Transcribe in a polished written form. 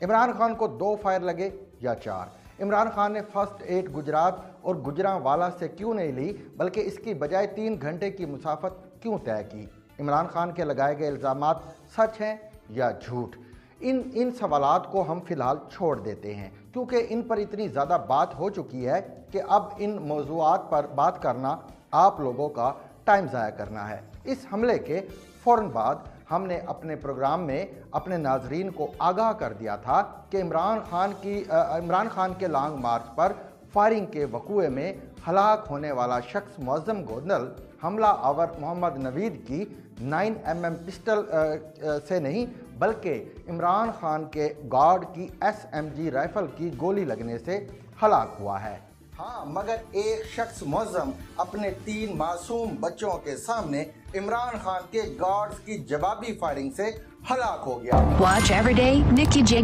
عمران خان کو 2 فائر لگے یا 4؟ عمران خان نے فرسٹ ایڈ گجرات اور گجرانوالا سے کیوں نہیں لی بلکہ اس کی بجائے 3 گھنٹے کی مسافت کیوں طے کی؟ عمران خان کے لگائے گئے الزامات سچ ہیں یا جھوٹ؟ ان سوالات کو ہم فی الحال چھوڑ دیتے ہیں کیونکہ ان پر اتنی زیادہ بات ہو چکی ہے کہ اب ان موضوعات پر بات کرنا آپ لوگوں کا ٹائم ضائع کرنا ہے۔ اس حملے کے فوراً بعد ہم نے اپنے پروگرام میں اپنے ناظرین کو آگاہ کر دیا تھا کہ عمران خان کے لانگ مارچ پر فائرنگ کے وقوع میں ہلاک ہونے والا شخص معظم گوندل حملہ آور محمد نوید کی 9mm پسٹل سے نہیں بلکہ عمران خان کے گارڈ کی SMG رائفل کی گولی لگنے سے ہلاک ہوا ہے۔ ہاں، مگر ایک شخص معظم اپنے 3 معصوم بچوں کے سامنے عمران خان کے گارڈز کی جوابی فائرنگ سے ہلاک ہو گیا۔ Watch every day, Nikki J.